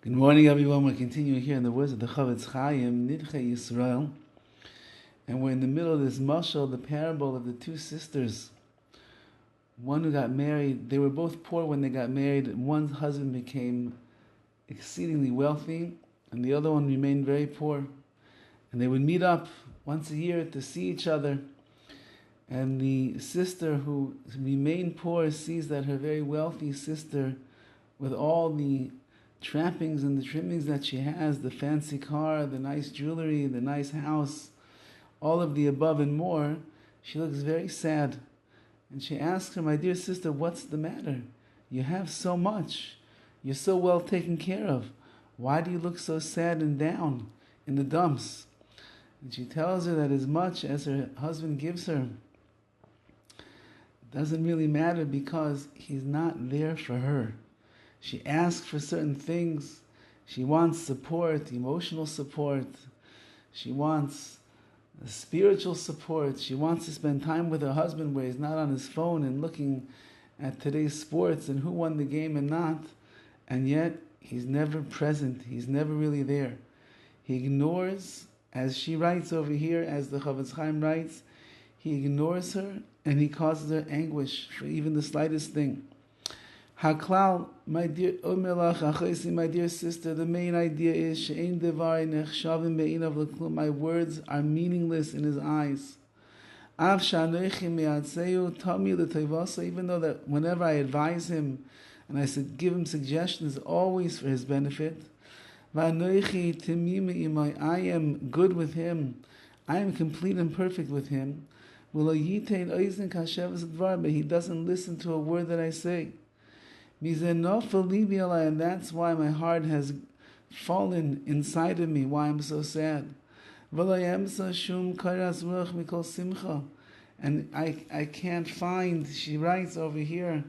Good morning, everyone. We're continuing here in the words of the Horowitz, NIDCHEI YISRAEL. And we're in the middle of this mashal, the parable of the two sisters. One who got married, they were both poor when they got married. One's husband became exceedingly wealthy, and the other one remained very poor. And they would meet up once a year to see each other. And the sister who remained poor sees that her very wealthy sister, with all the trappings and the trimmings that she has, the fancy car, the nice jewelry, the nice house, all of the above and more, she looks very sad. And she asks her, "My dear sister, what's the matter? You have so much. You're so well taken care of. Why do you look so sad and down in the dumps?" And she tells her that as much as her husband gives her, it doesn't really matter because he's not there for her. She asks for certain things. She wants support, emotional support. She wants spiritual support. She wants to spend time with her husband where he's not on his phone and looking at today's sports and who won the game and not. And yet, he's never present. He's never really there. He ignores, as she writes over here, as the Horowitz writes, he ignores her and he causes her anguish for even the slightest thing. Haklal, my dear my dear sister, the main idea is my words are meaningless in his eyes. Even though that whenever I advise him and I give him suggestions, always for his benefit. I am good with him. I am complete and perfect with him. But he doesn't listen to a word that I say. And that's why my heart has fallen inside of me, why I'm so sad. And I can't find, she writes over here,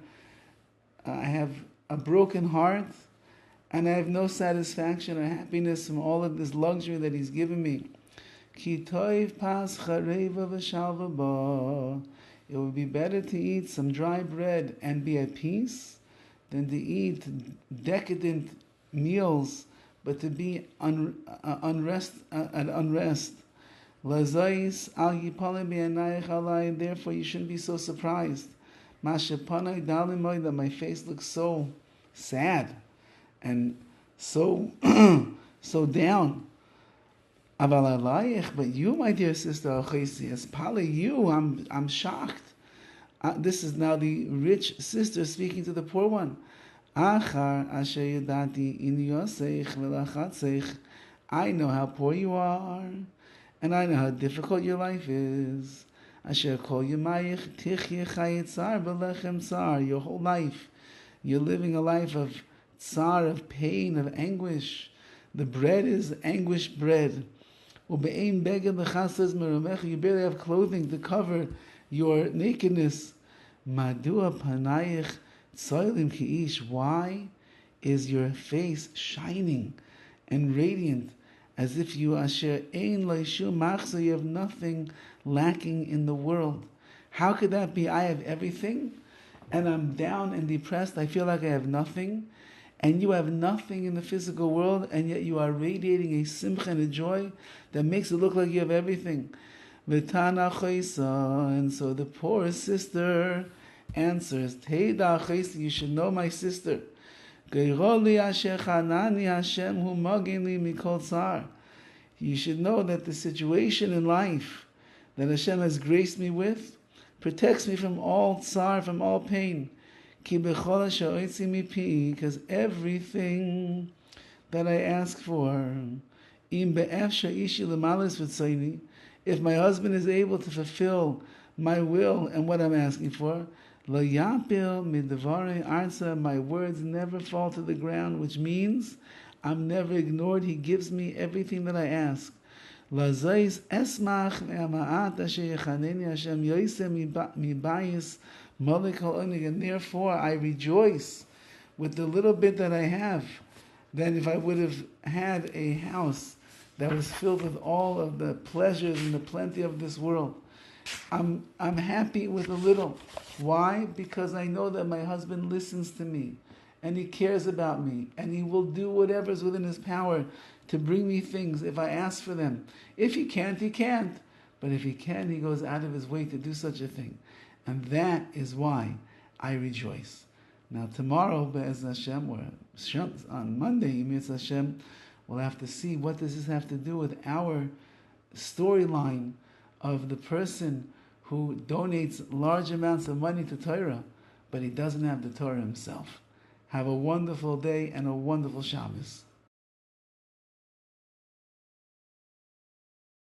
I have a broken heart and I have no satisfaction or happiness from all of this luxury that he's given me. It would be better to eat some dry bread and be at peace than to eat decadent meals, but to be at unrest. Therefore, you shouldn't be so surprised. That my face looks so sad and so so down. But you, my dear sister, you, I'm shocked. This is now the rich sister speaking to the poor one. I know how poor you are, and I know how difficult your life is. Your whole life, you're living a life of tsar, of pain, of anguish. The bread is anguish bread. You barely have clothing to cover your nakedness. Why is your face shining and radiant as if you have nothing lacking in the world? How could that be? I have everything and I'm down and depressed. I feel like I have nothing. And you have nothing in the physical world, and yet you are radiating a simcha and a joy that makes it look like you have everything. And so the poor sister answers, you should know, my sister. You should know that the situation in life that Hashem has graced me with protects me from all tsar, from all pain. Because everything that I ask for, if my husband is able to fulfill my will and what I'm asking for, my words never fall to the ground, which means I'm never ignored. He gives me everything that I ask. And therefore I rejoice with the little bit that I have than if I would have had a house that was filled with all of the pleasures and the plenty of this world. I'm happy with a little. Why? Because I know that my husband listens to me and He cares about me, and He will do whatever is within His power to bring me things if I ask for them. If He can't, He can't. But if He can, He goes out of His way to do such a thing. And that is why I rejoice. Now tomorrow, Be'ez Hashem, or on Monday, Yimitz Hashem, we'll have to see what does this have to do with our storyline of the person who donates large amounts of money to Torah, but he doesn't have the Torah himself. Have a wonderful day and a wonderful Shabbos.